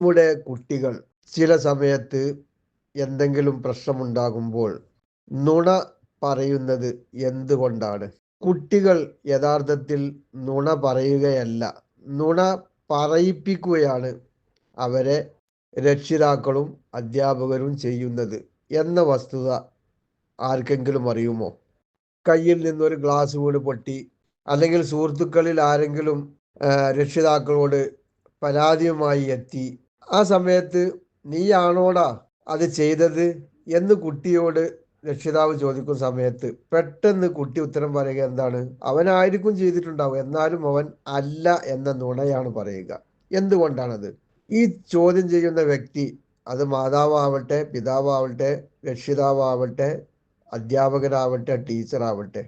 നമ്മുടെ കുട്ടികൾ ചില സമയത്ത് എന്തെങ്കിലും പ്രശ്നമുണ്ടാകുമ്പോൾ നുണ പറയുന്നത് എന്തുകൊണ്ടാണ്? കുട്ടികൾ യഥാർത്ഥത്തിൽ നുണ പറയുകയല്ല, നുണ പറയിപ്പിക്കുകയാണ് അവരെ രക്ഷിതാക്കളും അധ്യാപകരും ചെയ്യുന്നത് എന്ന വസ്തുത ആർക്കെങ്കിലും അറിയുമോ? കയ്യിൽ നിന്നൊരു ഗ്ലാസ് വീണ് പൊട്ടി, അല്ലെങ്കിൽ സുഹൃത്തുക്കളിൽ ആരെങ്കിലും രക്ഷിതാക്കളോട് പരാതിയുമായി എത്തി. ആ സമയത്ത് നീയാണോടാ അത് ചെയ്തത് എന്ന് കുട്ടിയോട് രക്ഷിതാവ് ചോദിക്കുന്ന സമയത്ത് പെട്ടെന്ന് കുട്ടി ഉത്തരം പറയുക എന്താണ്? അവനായിരിക്കും ചെയ്തിട്ടുണ്ടാവുക, എന്നാലും അവൻ അല്ല എന്ന നുണയാണ് പറയുക. എന്തുകൊണ്ടാണത്? ഈ ചോദ്യം ചെയ്യുന്ന വ്യക്തി, അത് മാതാവാവട്ടെ, പിതാവാവട്ടെ, രക്ഷിതാവാവട്ടെ, അധ്യാപകരാവട്ടെ, ടീച്ചറാവട്ടെ,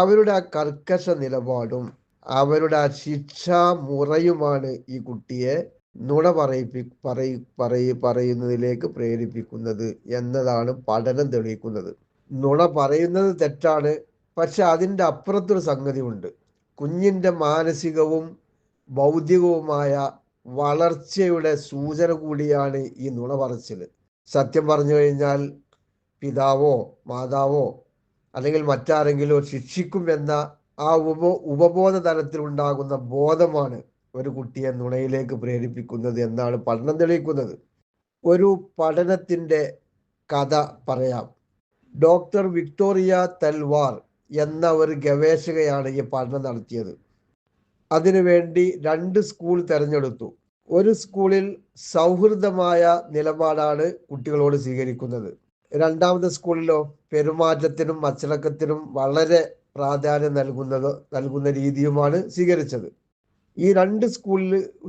അവരുടെ ആ കർക്കശ നിലപാടും അവരുടെ ആ ശിക്ഷാ മുറയുമാണ് ഈ കുട്ടിയെ നുണ പറയുന്നതിലേക്ക് പ്രേരിപ്പിക്കുന്നത് എന്നതാണ് പഠനം തെളിയിക്കുന്നത്. നുണ പറയുന്നത് തെറ്റാണ്, പക്ഷെ അതിൻ്റെ അപ്പുറത്തൊരു സംഗതി ഉണ്ട്. കുഞ്ഞിൻ്റെ മാനസികവും ബൗദ്ധികവുമായ വളർച്ചയുടെ സൂചന കൂടിയാണ് ഈ നുണ പറച്ചിൽ. സത്യം പറഞ്ഞു കഴിഞ്ഞാൽ പിതാവോ മാതാവോ അല്ലെങ്കിൽ മറ്റാരെങ്കിലോ ശിക്ഷിക്കും എന്ന ആ ഉപബോധ തലത്തിലുണ്ടാകുന്ന ബോധമാണ് ഒരു കുട്ടിയെ നുണയിലേക്ക് പ്രേരിപ്പിക്കുന്നത് എന്നാണ് പഠനം തെളിയിക്കുന്നത്. ഒരു പഠനത്തിൻ്റെ കഥ പറയാം. ഡോക്ടർ വിക്ടോറിയ തൽവാർ എന്ന ഒരു ഗവേഷകയാണ് ഈ പഠനം നടത്തിയത്. അതിനുവേണ്ടി 2 സ്കൂൾ തിരഞ്ഞെടുത്തു. ഒരു സ്കൂളിൽ സൗഹൃദമായ നിലപാടാണ് കുട്ടികളോട് സ്വീകരിക്കുന്നത്. രണ്ടാമത്തെ സ്കൂളിലോ പെരുമാറ്റത്തിനും അച്ചടക്കത്തിനും വളരെ പ്രാധാന്യം നൽകുന്ന രീതിയുമാണ് സ്വീകരിച്ചത്. ഈ 2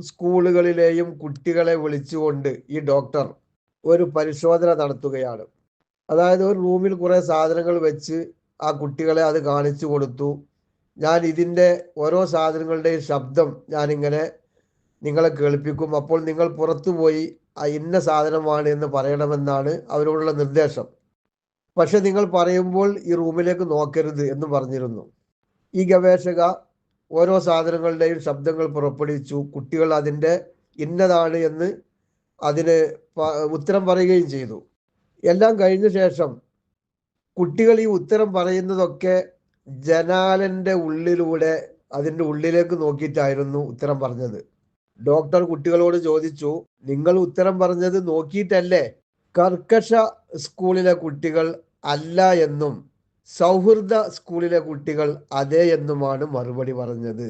സ്കൂളുകളിലെയും കുട്ടികളെ വിളിച്ചുകൊണ്ട് ഈ ഡോക്ടർ ഒരു പരിശോധന നടത്തുകയാണ്. അതായത് ഒരു റൂമിൽ കുറേ സാധനങ്ങൾ വെച്ച് ആ കുട്ടികളെ അത് കാണിച്ചു കൊടുത്തു. ഞാൻ ഇതിൻ്റെ ഓരോ സാധനങ്ങളുടെയും ശബ്ദം ഞാനിങ്ങനെ നിങ്ങളെ കേൾപ്പിക്കും, അപ്പോൾ നിങ്ങൾ പുറത്തു പോയി ആ ഇന്ന സാധനമാണ് എന്ന് പറയണമെന്നാണ് അവരോടുള്ള നിർദ്ദേശം. പക്ഷെ നിങ്ങൾ പറയുമ്പോൾ ഈ റൂമിലേക്ക് നോക്കരുത് എന്ന് പറഞ്ഞിരുന്നു. ഈ ഗവേഷക ഓരോ സാധനങ്ങളുടെയും ശബ്ദങ്ങൾ പുറപ്പെടുവിച്ചു. കുട്ടികൾ അതിൻ്റെ ഇന്നതാണ് എന്ന് അതിന് ഉത്തരം പറയുകയും ചെയ്തു. എല്ലാം കഴിഞ്ഞ ശേഷം കുട്ടികൾ ഈ ഉത്തരം പറയുന്നതൊക്കെ ജനാലൻ്റെ ഉള്ളിലൂടെ അതിൻ്റെ ഉള്ളിലേക്ക് നോക്കിയിട്ടായിരുന്നു ഉത്തരം പറഞ്ഞത്. ഡോക്ടർ കുട്ടികളോട് ചോദിച്ചു, നിങ്ങൾ ഉത്തരം പറഞ്ഞത് നോക്കിയിട്ടല്ലേ? കർക്കശ സ്കൂളിലെ കുട്ടികൾ അല്ല എന്നും സൗഹൃദ സ്കൂളിലെ കുട്ടികൾ അതെ എന്നുമാണ് മറുപടി പറഞ്ഞത്.